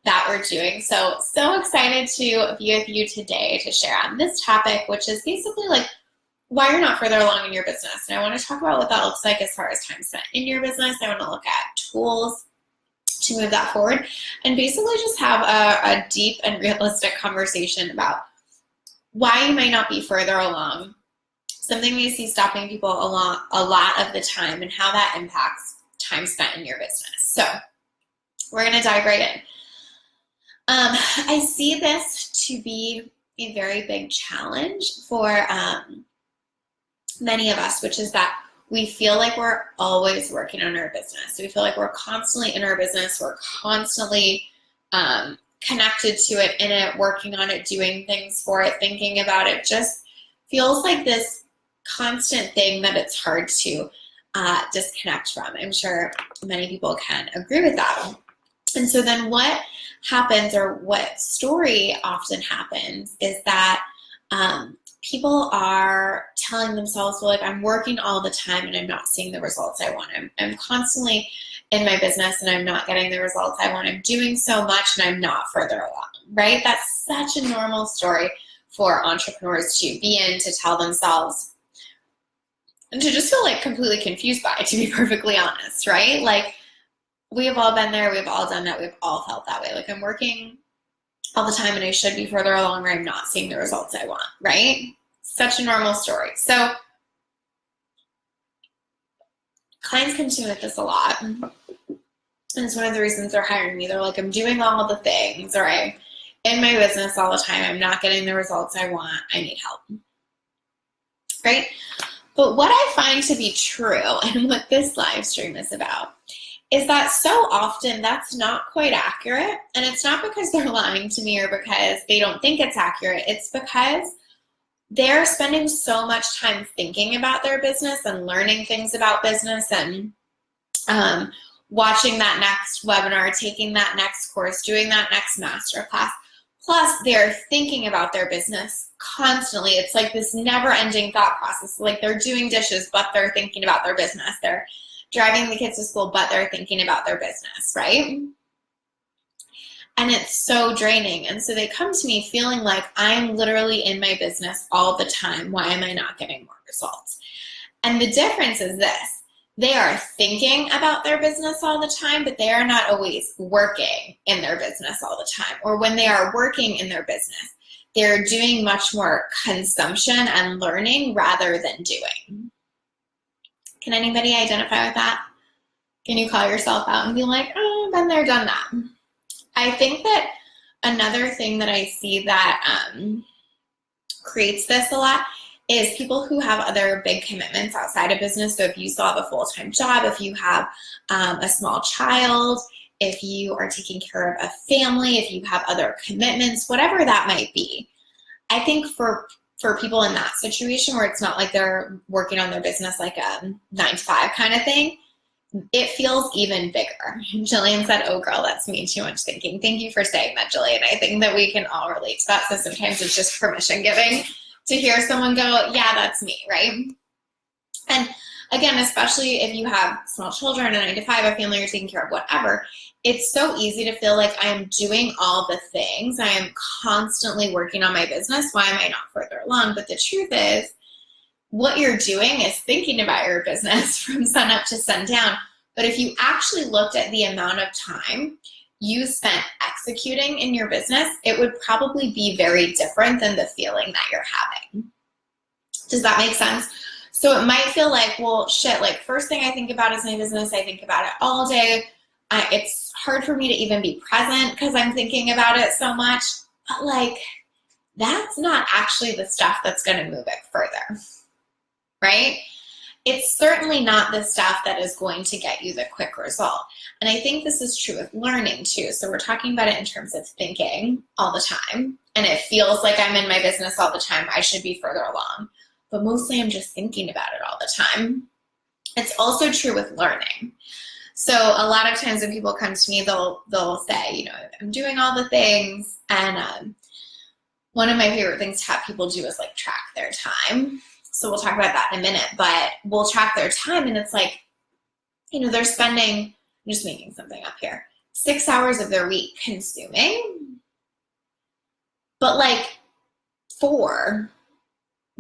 that we're doing. So excited to be with you today to share on this topic, which is basically like why you're not further along in your business. And I want to talk about what that looks like as far as time spent in your business. I want to look at tools to move that forward and basically just have a deep and realistic conversation about why you might not be further along, something we see stopping people along a lot of the time, and how that impacts time spent in your business. So we're going to dive right in. I see this to be a very big challenge for many of us, which is that we feel like we're always working on our business. We feel like we're constantly in our business. We're constantly connected to it, in it, working on it, doing things for it, thinking about it. Just feels like this constant thing that it's hard to disconnect from. I'm sure many people can agree with that. And so then what happens, or what story often happens, is that people are telling themselves, well, like, I'm working all the time and I'm not seeing the results I want. I'm constantly in my business and I'm not getting the results I want. I'm doing so much and I'm not further along, right? That's such a normal story for entrepreneurs to be in, to tell themselves, and to just feel like completely confused by, to be perfectly honest, right? Like, we have all been there. We've all done that. We've all felt that way. Like, I'm working all the time and I should be further along, or I'm not seeing the results I want, right? Such a normal story. So clients come to me with this a lot. And it's one of the reasons they're hiring me. They're like, I'm doing all the things, or I'm in my business all the time. I'm not getting the results I want. I need help, right? But what I find to be true, and what this live stream is about, is that so often that's not quite accurate. And it's not because they're lying to me or because they don't think it's accurate. It's because they're spending so much time thinking about their business and learning things about business, and watching that next webinar, taking that next course, doing that next masterclass. Plus, they're thinking about their business constantly. It's like this never-ending thought process. Like, they're doing dishes, but they're thinking about their business. They're driving the kids to school, but they're thinking about their business, right? And it's so draining. And so they come to me feeling like, I'm literally in my business all the time. Why am I not getting more results? And the difference is this. They are thinking about their business all the time, but they are not always working in their business all the time. Or when they are working in their business, they're doing much more consumption and learning rather than doing. Can anybody identify with that? Can you call yourself out and be like, oh, been there, done that? I think that another thing that I see that creates this a lot is people who have other big commitments outside of business. So if you still have a full-time job, if you have a small child, if you are taking care of a family, if you have other commitments, whatever that might be, I think for people in that situation where it's not like they're working on their business like a 9-to-5 kind of thing, it feels even bigger. Jillian said, oh girl, that's me, too much thinking. Thank you for saying that, Jillian. I think that we can all relate to that. So sometimes it's just permission giving to hear someone go, yeah, that's me, right? And again, especially if you have small children, a 9-to-5, a family you're taking care of, whatever, it's so easy to feel like I am doing all the things. I am constantly working on my business. Why am I not further along? But the truth is, what you're doing is thinking about your business from sun up to sundown. But if you actually looked at the amount of time you spent executing in your business, it would probably be very different than the feeling that you're having. Does that make sense? So it might feel like, well, shit, like, first thing I think about is my business. I think about it all day. It's hard for me to even be present because I'm thinking about it so much. But like, that's not actually the stuff that's going to move it further, right? It's certainly not the stuff that is going to get you the quick result. And I think this is true with learning too. So we're talking about it in terms of thinking all the time. And it feels like I'm in my business all the time. I should be further along. But mostly I'm just thinking about it all the time. It's also true with learning. So a lot of times when people come to me, they'll say, you know, I'm doing all the things. And one of my favorite things to have people do is like track their time. So we'll talk about that in a minute, but we'll track their time, and it's like, you know, they're spending, I'm just making something up here, 6 hours of their week consuming, but like 4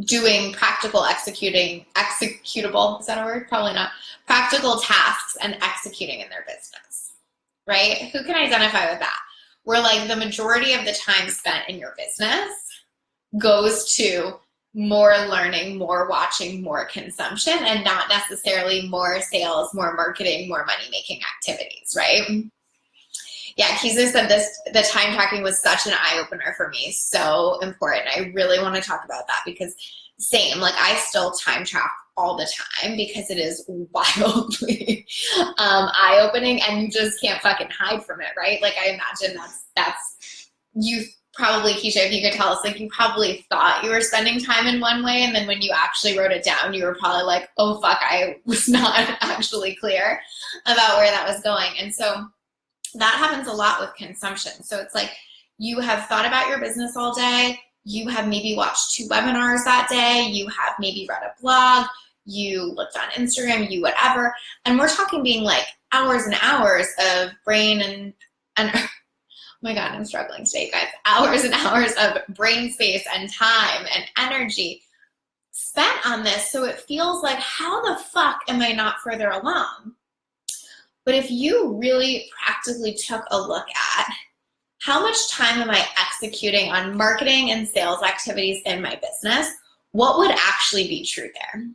doing practical executable, is that a word? Probably not. Practical tasks and executing in their business, right? Who can identify with that? Where like the majority of the time spent in your business goes to more learning, more watching, more consumption, and not necessarily more sales, more marketing, more money-making activities, right? Yeah, Kiza said this, the time tracking was such an eye-opener for me. So important. I really want to talk about that because same, like I still time track all the time because it is wildly eye-opening and you just can't fucking hide from it, right? Like I imagine that's you probably, Keisha, if you could tell us, like you probably thought you were spending time in one way and then when you actually wrote it down, you were probably like, oh fuck, I was not actually clear about where that was going. And so that happens a lot with consumption. So it's like you have thought about your business all day, you have maybe watched 2 webinars that day, you have maybe read a blog, you looked on Instagram, you whatever, and we're talking being like hours and hours of brain and oh my God, I'm struggling today, guys. Hours and hours of brain space and time and energy spent on this. So it feels like, how the fuck am I not further along? But if you really practically took a look at how much time am I executing on marketing and sales activities in my business, what would actually be true there?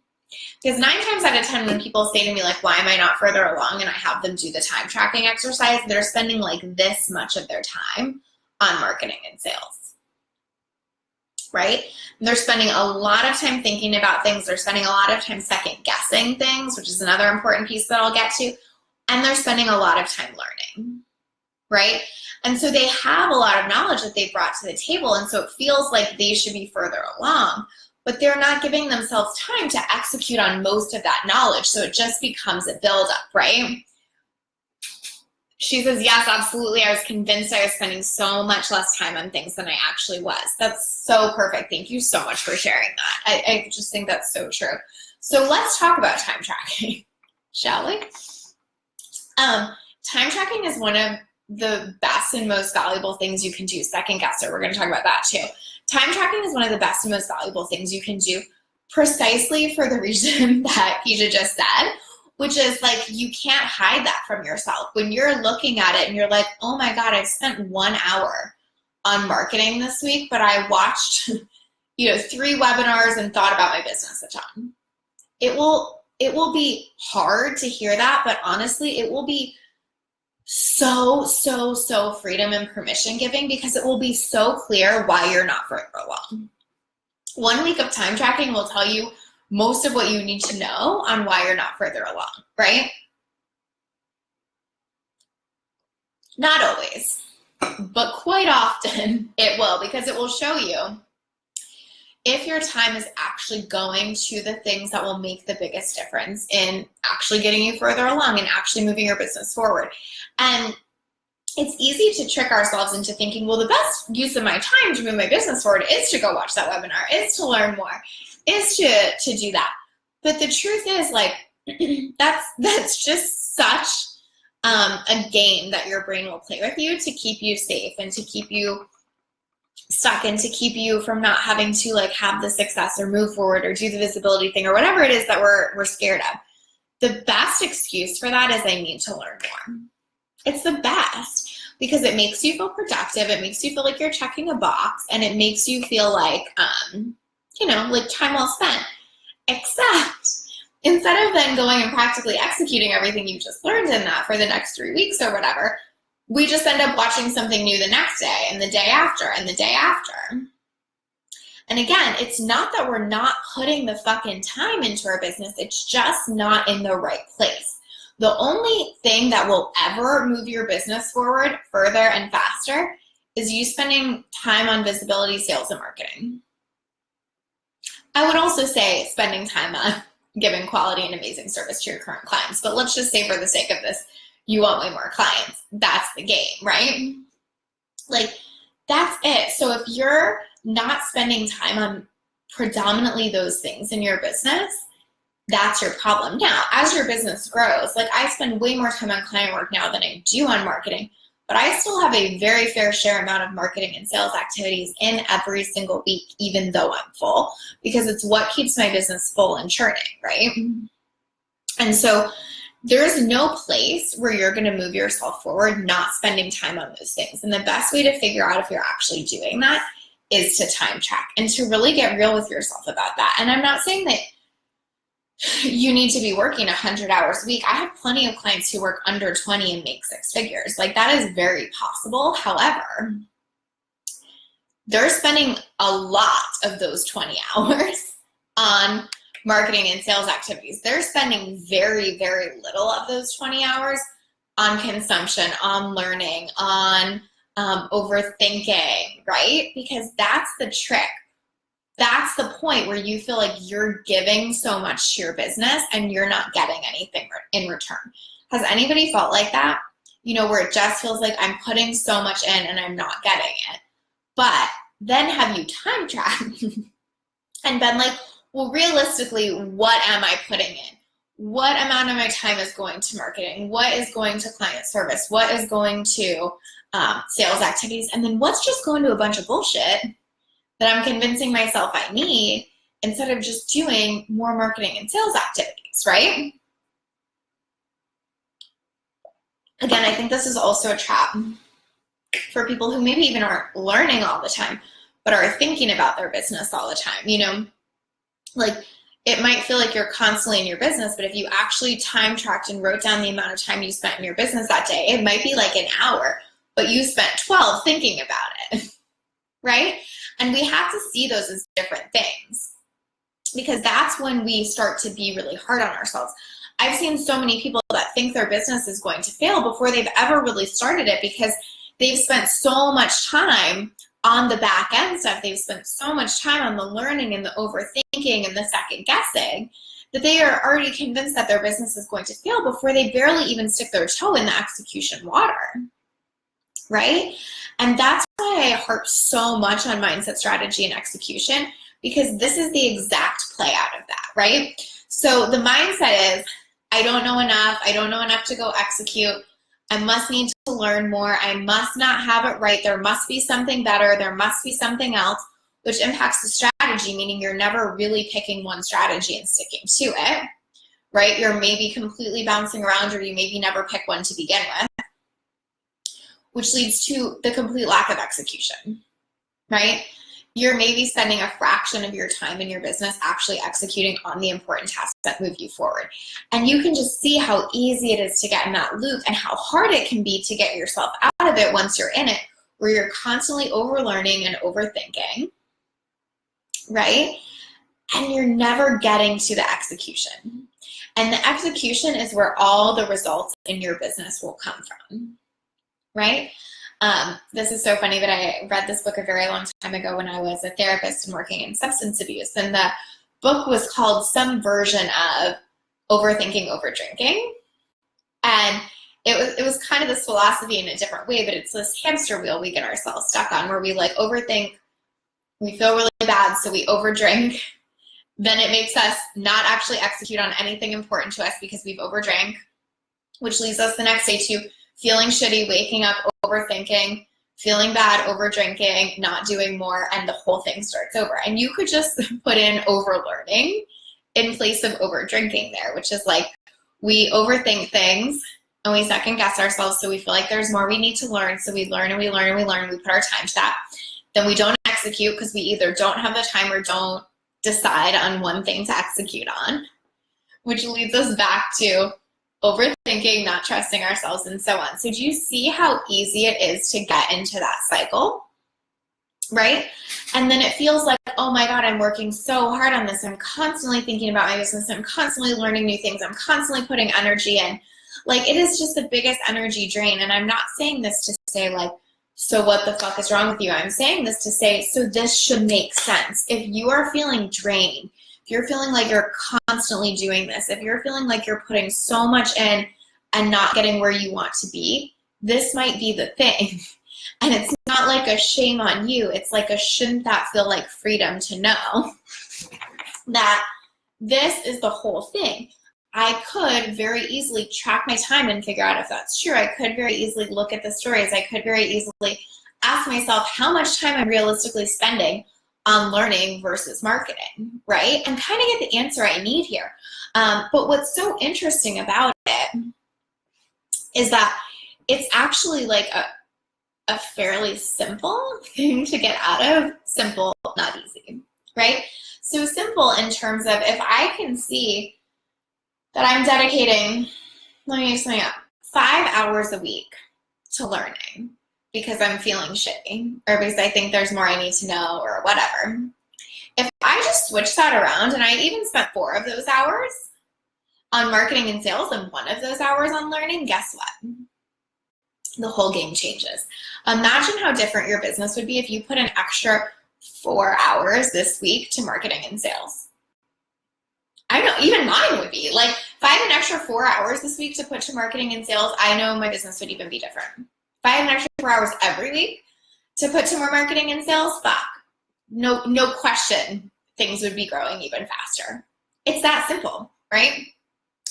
Because 9 times out of 10, when people say to me, like, why am I not further along? And I have them do the time tracking exercise, they're spending like this much of their time on marketing and sales, right? And they're spending a lot of time thinking about things. They're spending a lot of time second guessing things, which is another important piece that I'll get to. And they're spending a lot of time learning, right? And so they have a lot of knowledge that they've brought to the table. And so it feels like they should be further along, but they're not giving themselves time to execute on most of that knowledge. So it just becomes a buildup, right? She says, yes, absolutely. I was convinced I was spending so much less time on things than I actually was. That's so perfect. Thank you so much for sharing that. I just think that's so true. So let's talk about time tracking, shall we? Time tracking is one of the best and most valuable things you can do. Second guesser, we're going to talk about that too. Time tracking is one of the best and most valuable things you can do precisely for the reason that Keisha just said, which is like you can't hide that from yourself. When you're looking at it and you're like, oh my God, I've spent 1 hour on marketing this week, but I watched 3 webinars and thought about my business a ton. It will be hard to hear that, but honestly, it will be so freedom and permission giving because it will be so clear why you're not further along. 1 week of time tracking will tell you most of what you need to know on why you're not further along, right? Not always, but quite often it will, because it will show you if your time is actually going to the things that will make the biggest difference in actually getting you further along and actually moving your business forward. And it's easy to trick ourselves into thinking, well, the best use of my time to move my business forward is to go watch that webinar, is to learn more, is to do that. But the truth is, like, that's just such a game that your brain will play with you to keep you safe and to keep you stuck and to keep you from not having to like have the success or move forward or do the visibility thing or whatever it is that we're scared of. The best excuse for that is I need to learn more. It's the best because it makes you feel productive. It makes you feel like you're checking a box and it makes you feel like, like time well spent. Except instead of then going and practically executing everything you just learned in that for the next 3 weeks or whatever, we just end up watching something new the next day and the day after and the day after. And again, it's not that we're not putting the fucking time into our business. It's just not in the right place. The only thing that will ever move your business forward further and faster is you spending time on visibility, sales, and marketing. I would also say spending time on giving quality and amazing service to your current clients. But let's just say for the sake of this, you want way more clients. That's the game, right? Like, that's it. So if you're not spending time on predominantly those things in your business, that's your problem. Now, as your business grows, like I spend way more time on client work now than I do on marketing, but I still have a very fair share amount of marketing and sales activities in every single week, even though I'm full, because it's what keeps my business full and churning, right? And so there's no place where you're going to move yourself forward not spending time on those things. And the best way to figure out if you're actually doing that is to time track and to really get real with yourself about that. And I'm not saying that you need to be working 100 hours a week. I have plenty of clients who work under 20 and make 6 figures. Like, that is very possible. However, they're spending a lot of those 20 hours on marketing and sales activities. They're spending very, very little of those 20 hours on consumption, on learning, on overthinking, right? Because that's the trick. That's the point where you feel like you're giving so much to your business and you're not getting anything in return. Has anybody felt like that? You know, where it just feels like I'm putting so much in and I'm not getting it. But then have you time tracked and been like, well, realistically, what am I putting in? What amount of my time is going to marketing? What is going to client service? What is going to sales activities? And then what's just going to a bunch of bullshit that I'm convincing myself I need instead of just doing more marketing and sales activities, right? Again, I think this is also a trap for people who maybe even aren't learning all the time, but are thinking about their business all the time. You know, like, it might feel like you're constantly in your business, but if you actually time tracked and wrote down the amount of time you spent in your business that day, it might be like an hour, but you spent 12 thinking about it, right? And we have to see those as different things, because that's when we start to be really hard on ourselves. I've seen so many people that think their business is going to fail before they've ever really started it, because they've spent so much time on the back end stuff. They've spent so much time on the learning and the overthinking and the second guessing that they are already convinced that their business is going to fail before they barely even stick their toe in the execution water, right? And that's why I harp so much on mindset, strategy, and execution, because this is the exact play out of that, right? So the mindset is, I don't know enough. I don't know enough to go execute. I must need to learn more. I must not have it right. There must be something better. There must be something else, which impacts the strategy, meaning you're never really picking one strategy and sticking to it, right? You're maybe completely bouncing around, or you maybe never pick one to begin with, which leads to the complete lack of execution, right? You're maybe spending a fraction of your time in your business actually executing on the important tasks that move you forward. And you can just see how easy it is to get in that loop and how hard it can be to get yourself out of it once you're in it, where you're constantly overlearning and overthinking, right? And you're never getting to the execution. And the execution is where all the results in your business will come from, right? This is so funny, but I read this book a very long time ago when I was a therapist and working in substance abuse. And the book was called some version of Overthinking, Overdrinking. And it was kind of this philosophy in a different way, but it's this hamster wheel we get ourselves stuck on, where we like overthink, we feel really bad, so we overdrink. Then it makes us not actually execute on anything important to us because we've overdrank, which leads us the next day to feeling shitty, waking up, overthinking, feeling bad, overdrinking, not doing more, and the whole thing starts over. And you could just put in overlearning in place of overdrinking there, which is like, we overthink things and we second guess ourselves, so we feel like there's more we need to learn, so we learn and we learn and we learn and we put our time to that. Then we don't execute because we either don't have the time or don't decide on one thing to execute on, which leads us back to overthinking, not trusting ourselves, and so on. So do you see how easy it is to get into that cycle, right? And then it feels like, oh my God, I'm working so hard on this. I'm constantly thinking about my business. I'm constantly learning new things. I'm constantly putting energy in. Like, it is just the biggest energy drain. And I'm not saying this to say like, so what the fuck is wrong with you? I'm saying this to say, so this should make sense. If you are feeling drained, if you're feeling like you're constantly doing this, if you're feeling like you're putting so much in and not getting where you want to be, this might be the thing. And it's not like a shame on you. It's like a shouldn't that feel like freedom to know that this is the whole thing. I could very easily track my time and figure out if that's true. I could very easily look at the stories. I could very easily ask myself how much time I'm realistically spending on learning versus marketing, right? And kind of get the answer I need here. But what's so interesting about it is that it's actually like a fairly simple thing to get out of. Simple, not easy, right? So simple in terms of if I can see that I'm dedicating, let me make something up, 5 hours a week to learning because I'm feeling shitty or because I think there's more I need to know or whatever. If I just switch that around and I even spent 4 of those hours on marketing and sales and 1 of those hours on learning, guess what? The whole game changes. Imagine how different your business would be if you put an extra 4 hours this week to marketing and sales. I know, even mine would be. Like, if I had an extra 4 hours this week to put to marketing and sales, I know my business would even be different. If I had an extra 4 hours every week to put to more marketing and sales, fuck. No question, things would be growing even faster. It's that simple, right?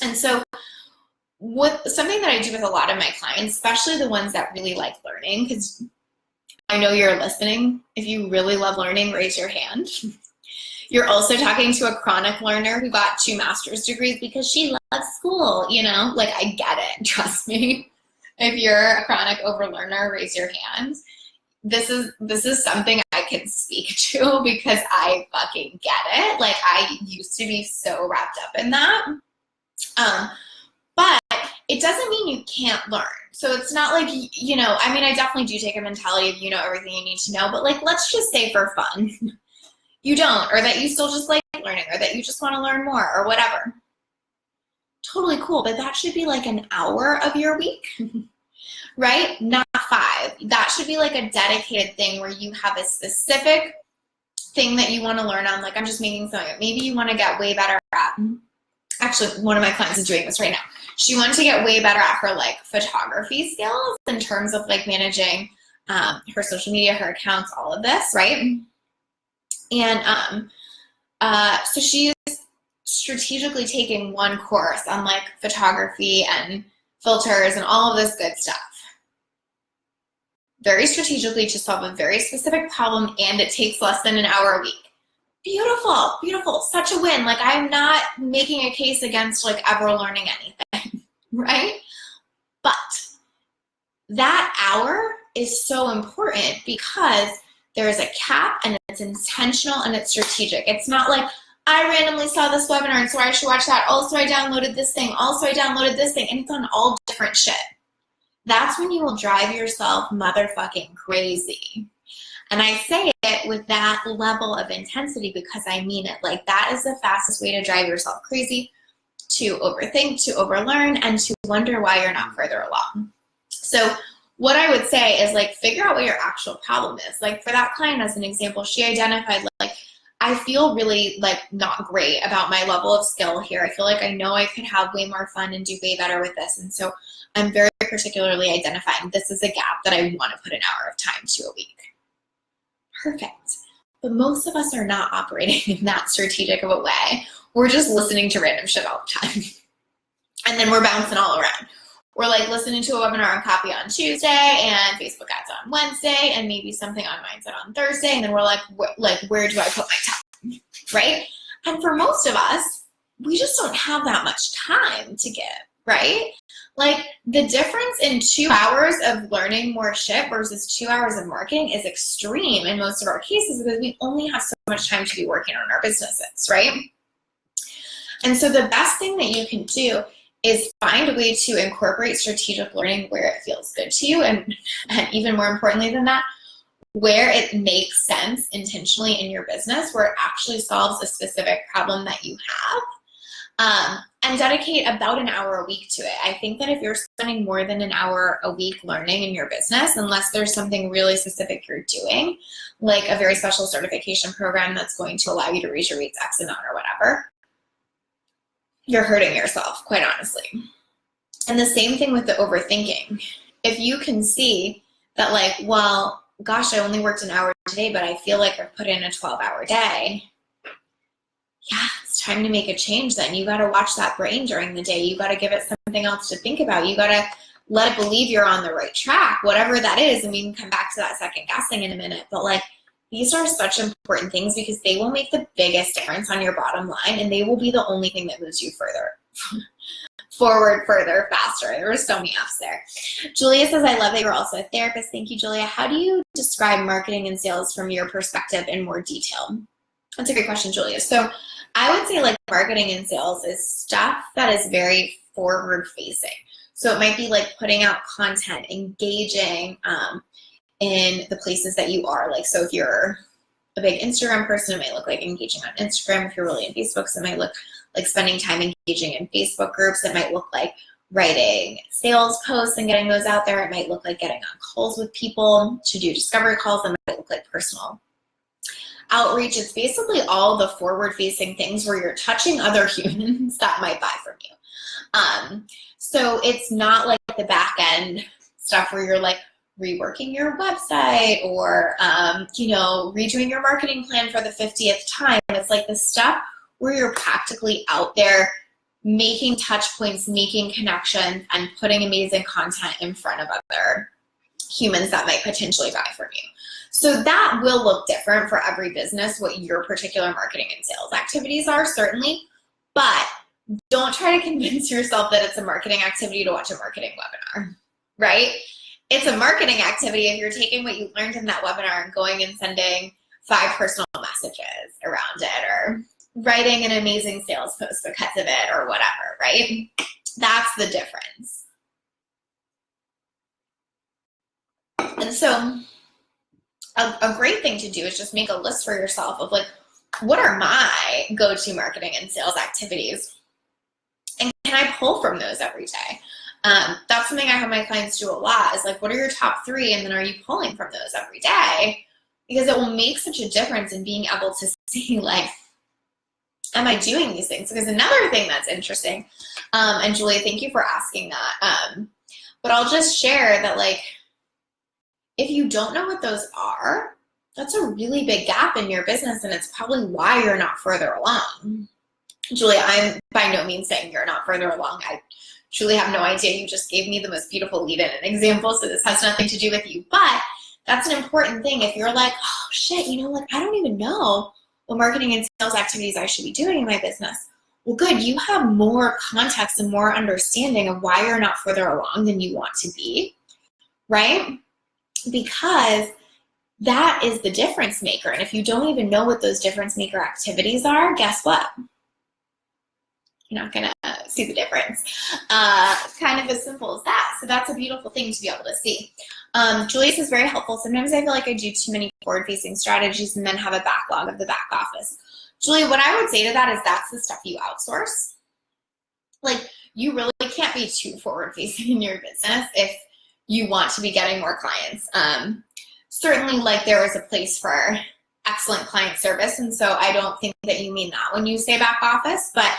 And so something that I do with a lot of my clients, especially the ones that really like learning, because I know you're listening. If you really love learning, raise your hand. You're also talking to a chronic learner who got 2 master's degrees because she loves school, you know? Like, I get it, trust me. If you're a chronic overlearner, raise your hand. This is something I can speak to because I fucking get it. Like, I used to be so wrapped up in that. But it doesn't mean you can't learn. So it's not like, you know, I mean, I definitely do take a mentality of you know everything you need to know, but like, let's just say for fun, you don't, or that you still just like learning, or that you just want to learn more, or whatever. Totally cool, but that should be like an hour of your week, right? Not 5. That should be like a dedicated thing where you have a specific thing that you want to learn on. Like, I'm just making something up. Maybe you want to get way better at, actually, one of my clients is doing this right now. She wanted to get way better at her like photography skills in terms of like managing her social media, her accounts, all of this, right? And so she's strategically taking 1 course on like photography and filters and all of this good stuff. Very strategically to solve a very specific problem, and it takes less than an hour a week. Beautiful, beautiful, such a win. Like, I'm not making a case against like ever learning anything, right? But that hour is so important because there's a cap and it's intentional and it's strategic. It's not like, I randomly saw this webinar and so I should watch that. Also, I downloaded this thing. Also, I downloaded this thing. And it's on all different shit. That's when you will drive yourself motherfucking crazy. And I say it with that level of intensity because I mean it. Like, that is the fastest way to drive yourself crazy, to overthink, to overlearn, and to wonder why you're not further along. So what I would say is, like, figure out what your actual problem is. Like, for that client, as an example, she identified, like, I feel really, like, not great about my level of skill here. I feel like I know I could have way more fun and do way better with this. And so I'm very particularly identifying this is a gap that I want to put an hour of time to a week. Perfect. But most of us are not operating in that strategic of a way. We're just listening to random shit all the time. And then we're bouncing all around. We're like listening to a webinar on copy on Tuesday and Facebook ads on Wednesday and maybe something on mindset on Thursday. And then we're like, where do I put my time, right? And for most of us, we just don't have that much time to give, right? Like, the difference in 2 hours of learning more shit versus 2 hours of marketing is extreme in most of our cases because we only have so much time to be working on our businesses, right? And so the best thing that you can do is find a way to incorporate strategic learning where it feels good to you, and even more importantly than that, where it makes sense intentionally in your business, where it actually solves a specific problem that you have, and dedicate about an hour a week to it. I think that if you're spending more than an hour a week learning in your business, unless there's something really specific you're doing, like a very special certification program that's going to allow you to raise your rates X amount or whatever, you're hurting yourself, quite honestly. And the same thing with the overthinking. If you can see that, like, well, gosh, I only worked an hour today, but I feel like I've put in a 12-hour day. Yeah, it's it's time to make a change then. You got to watch that brain during the day. You got to give it something else to think about. You got to let it believe you're on the right track, whatever that is. And we can come back to that second guessing in a minute. But like, these are such important things because they will make the biggest difference on your bottom line, and they will be the only thing that moves you further. Forward, further, faster. There were so many F's there. Julia says, I love that you're also a therapist. Thank you, Julia. How do you describe marketing and sales from your perspective in more detail? That's a great question, Julia. So I would say like marketing and sales is stuff that is very forward facing. So it might be like putting out content, engaging in the places that you are. Like, so if you're a big Instagram person, it might look like engaging on Instagram. If you're really in Facebook, so it might look like spending time engaging in Facebook groups. It might look like writing sales posts and getting those out there. It might look like getting on calls with people to do discovery calls. It might look like personal outreach. It's basically all the forward-facing things where you're touching other humans that might buy from you. So it's not like the back end stuff where you're like reworking your website or, you know, redoing your marketing plan for the 50th time. It's like the stuff where you're practically out there making touch points, making connections, and putting amazing content in front of other humans that might potentially buy from you. So that will look different for every business, what your particular marketing and sales activities are, certainly, but don't try to convince yourself that it's a marketing activity to watch a marketing webinar, right? It's a marketing activity if you're taking what you learned in that webinar and going and sending 5 personal messages around it, or writing an amazing sales post because of it, or whatever, right? That's the difference. And so a great thing to do is just make a list for yourself of like, what are my go-to marketing and sales activities? And can I pull from those every day? That's something I have my clients do a lot, is like, what are your top 3? And then are you pulling from those every day? Because it will make such a difference in being able to see like, am I doing these things? Because another thing that's interesting, and Julia, thank you for asking that, but I'll just share that like, if you don't know what those are, that's a really big gap in your business, and it's probably why you're not further along. Julia, I'm by no means saying you're not further along. I truly have no idea. You just gave me the most beautiful lead-in and example, so this has nothing to do with you. But that's an important thing. If you're like, oh shit, you know, like I don't even know what marketing and sales activities I should be doing in my business. Well, good. You have more context and more understanding of why you're not further along than you want to be, right? Because that is the difference maker. And if you don't even know what those difference maker activities are, guess what? You're not gonna see the difference. Kind of as simple as that. So that's a beautiful thing to be able to see. Julia says, very helpful. Sometimes I feel like I do too many forward-facing strategies and then have a backlog of the back office. Julia, what I would say to that is that's the stuff you outsource. Like, you really can't be too forward-facing in your business if you want to be getting more clients. Certainly, like, there is a place for excellent client service, and so I don't think that you mean that when you say back office, but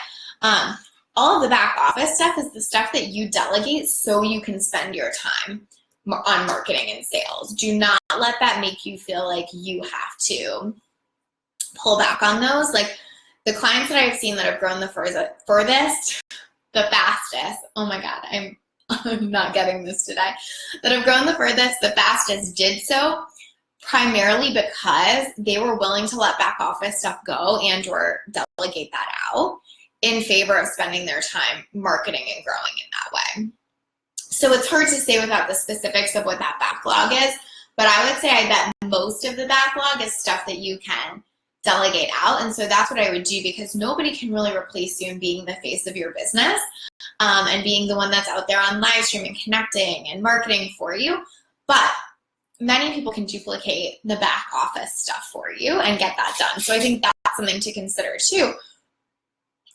all of the back office stuff is the stuff that you delegate so you can spend your time on marketing and sales. Do not let that make you feel like you have to pull back on those. Like, the clients that I've seen that have grown the furthest, the fastest, oh my God, I'm not getting this today, that have grown the furthest, the fastest did so primarily because they were willing to let back office stuff go and or delegate that out in favor of spending their time marketing and growing in that way. So it's hard to say without the specifics of what that backlog is, but I would say I bet most of the backlog is stuff that you can delegate out. And so that's what I would do, because nobody can really replace you in being the face of your business and being the one that's out there on live stream and connecting and marketing for you. But many people can duplicate the back office stuff for you and get that done. So I think that's something to consider too.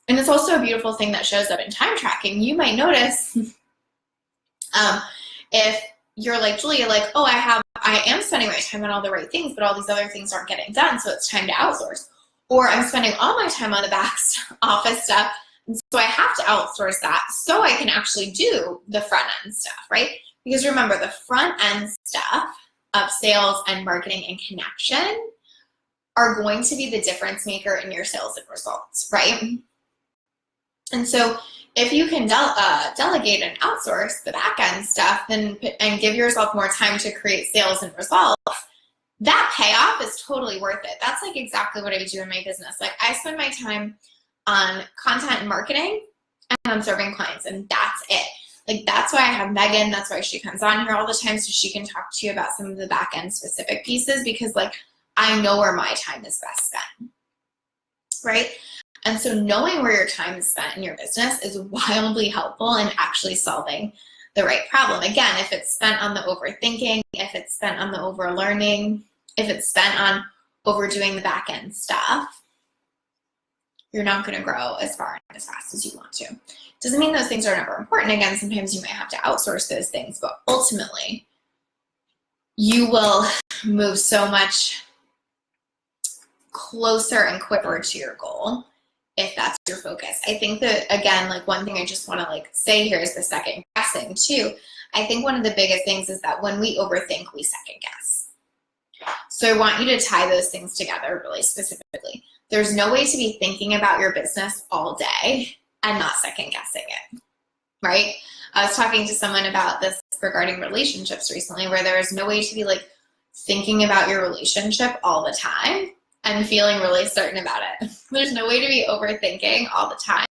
And it's also a beautiful thing that shows up in time tracking. You might notice if you're like Julia, like, oh, I am spending my time on all the right things, but all these other things aren't getting done, so it's time to outsource. Or I'm spending all my time on the back office stuff, and so I have to outsource that so I can actually do the front end stuff, right? Because remember, the front end stuff of sales and marketing and connection are going to be the difference maker in your sales and results, right? And so if you can delegate and outsource the back end stuff and give yourself more time to create sales and results, that payoff is totally worth it. That's like exactly what I do in my business. Like I spend my time on content and marketing and on serving clients, and that's it. Like that's why I have Megan. That's why she comes on here all the time, so she can talk to you about some of the back end specific pieces, because like I know where my time is best spent, right? And so knowing where your time is spent in your business is wildly helpful in actually solving the right problem. Again, if it's spent on the overthinking, if it's spent on the overlearning, if it's spent on overdoing the back end stuff, you're not going to grow as far and as fast as you want to. Doesn't mean those things are never important. Again, sometimes you might have to outsource those things, but ultimately you will move so much closer and quicker to your goal if that's your focus. I think that, again, like one thing I just want to like say here is the second guessing too. I think one of the biggest things is that when we overthink, we second guess. So I want you to tie those things together really specifically. There's no way to be thinking about your business all day and not second guessing it, right? I was talking to someone about this regarding relationships recently, where there is no way to be like thinking about your relationship all the time and feeling really certain about it. There's no way to be overthinking all the time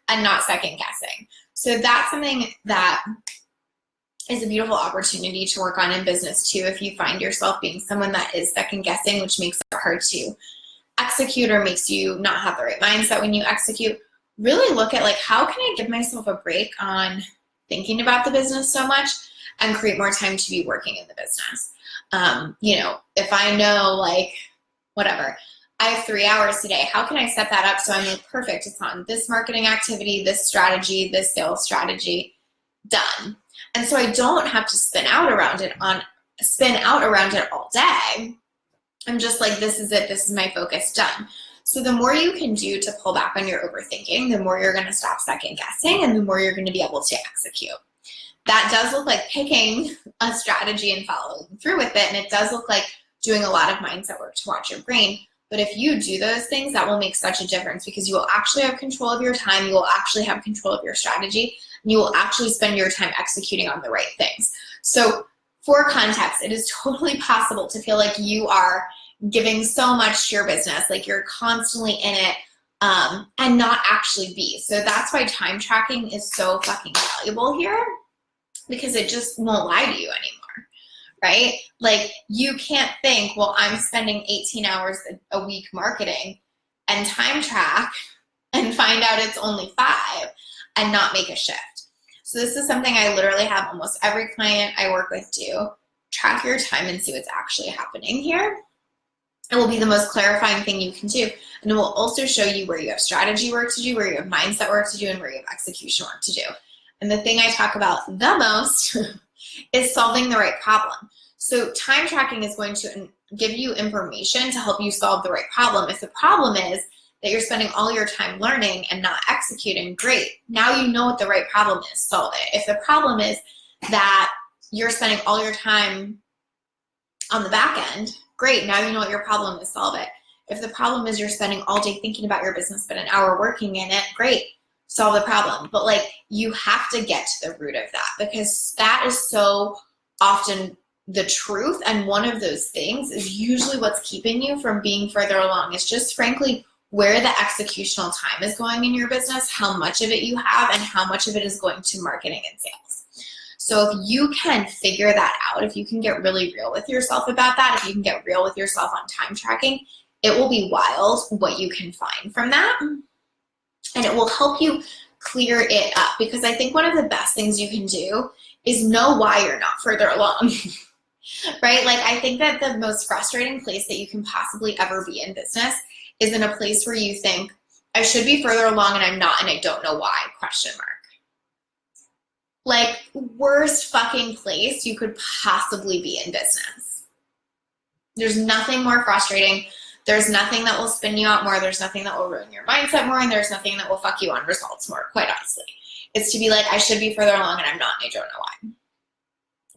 and not second guessing. So that's something that is a beautiful opportunity to work on in business too. If you find yourself being someone that is second guessing, which makes it hard to execute or makes you not have the right mindset when you execute, really look at like, how can I give myself a break on thinking about the business so much and create more time to be working in the business? You know, if I know like, whatever, I have 3 hours today, how can I set that up so I'm like, perfect, it's on this marketing activity, this strategy, this sales strategy, done. And so I don't have to spin out around it all day. I'm just like, this is it, this is my focus, done. So the more you can do to pull back on your overthinking, the more you're going to stop second guessing and the more you're going to be able to execute. That does look like picking a strategy and following through with it. And it does look like doing a lot of mindset work to watch your brain. But if you do those things, that will make such a difference, because you will actually have control of your time. You will actually have control of your strategy, and you will actually spend your time executing on the right things. So for context, it is totally possible to feel like you are giving so much to your business, like you're constantly in it, and not actually be. So that's why time tracking is so fucking valuable here, because it just won't lie to you anymore, right? Like you can't think, well, I'm spending 18 hours a week marketing and time track and find out it's only 5 and not make a shift. So this is something I literally have almost every client I work with do. Track your time and see what's actually happening here. It will be the most clarifying thing you can do. And it will also show you where you have strategy work to do, where you have mindset work to do, and where you have execution work to do. And the thing I talk about the most is solving the right problem. So time tracking is going to give you information to help you solve the right problem. If the problem is that you're spending all your time learning and not executing, great. Now you know what the right problem is, solve it. If the problem is that you're spending all your time on the back end, great. Now you know what your problem is, solve it. If the problem is you're spending all day thinking about your business but an hour working in it, great. Solve the problem. But like, you have to get to the root of that, because that is so often the truth. And one of those things is usually what's keeping you from being further along. It's just frankly where the executional time is going in your business, how much of it you have, and how much of it is going to marketing and sales. So if you can figure that out, if you can get really real with yourself about that, if you can get real with yourself on time tracking, it will be wild what you can find from that. And it will help you clear it up, because I think one of the best things you can do is know why you're not further along, right? Like I think that the most frustrating place that you can possibly ever be in business is in a place where you think, I should be further along and I'm not, and I don't know why, question mark. Like, worst fucking place you could possibly be in business. There's nothing more frustrating. There's nothing that will spin you out more. There's nothing that will ruin your mindset more. And there's nothing that will fuck you on results more, quite honestly. It's to be like, I should be further along and I'm not, and I don't know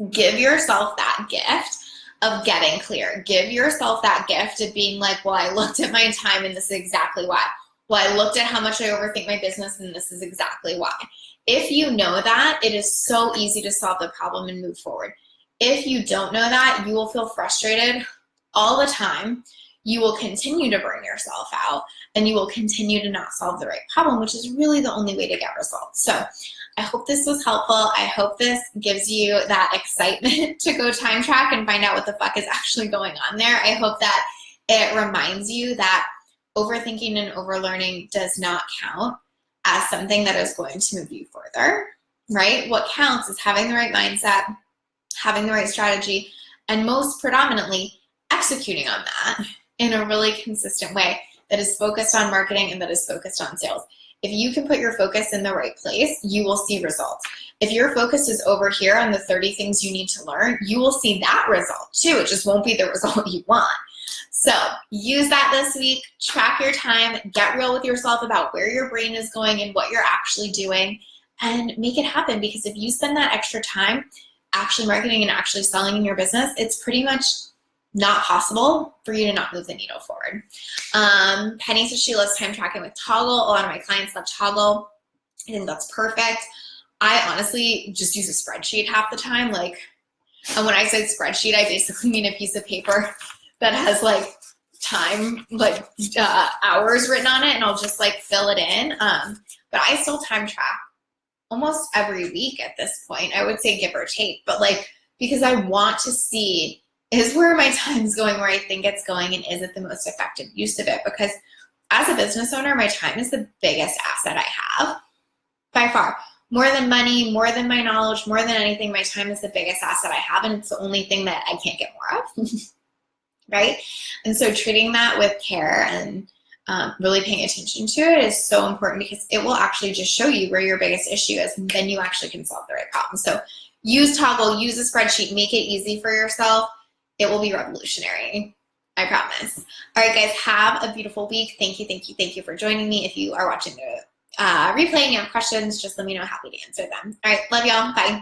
why. Give yourself that gift of getting clear. Give yourself that gift of being like, well, I looked at my time and this is exactly why. Well, I looked at how much I overthink my business and this is exactly why. If you know that, it is so easy to solve the problem and move forward. If you don't know that, you will feel frustrated all the time. You will continue to burn yourself out and you will continue to not solve the right problem, which is really the only way to get results. So I hope this was helpful. I hope this gives you that excitement to go time track and find out what the fuck is actually going on there. I hope that it reminds you that overthinking and overlearning does not count as something that is going to move you further, right? What counts is having the right mindset, having the right strategy, and most predominantly, executing on that in a really consistent way that is focused on marketing and that is focused on sales. If you can put your focus in the right place, you will see results. If your focus is over here on the 30 things you need to learn, you will see that result too. It just won't be the result you want. So use that this week, track your time, get real with yourself about where your brain is going and what you're actually doing, and make it happen. Because if you spend that extra time actually marketing and actually selling in your business, it's pretty much not possible for you to not move the needle forward. Penny says she loves time tracking with Toggle. A lot of my clients love Toggle. I think that's perfect. I honestly just use a spreadsheet half the time. And when I say spreadsheet, I basically mean a piece of paper that has time, hours written on it, and I'll just fill it in. But I still time track almost every week at this point. I would say give or take, but because I want to see, is where my time's going where I think it's going, and is it the most effective use of it? Because as a business owner, my time is the biggest asset I have by far. More than money, more than my knowledge, more than anything, my time is the biggest asset I have, and it's the only thing that I can't get more of, right? And so treating that with care and really paying attention to it is so important, because it will actually just show you where your biggest issue is, and then you actually can solve the right problem. So use Toggle, use a spreadsheet, make it easy for yourself. It will be revolutionary, I promise. All right, guys, have a beautiful week. Thank you for joining me. If you are watching the replay and you have questions, just let me know. Happy to answer them. All right, love y'all. Bye.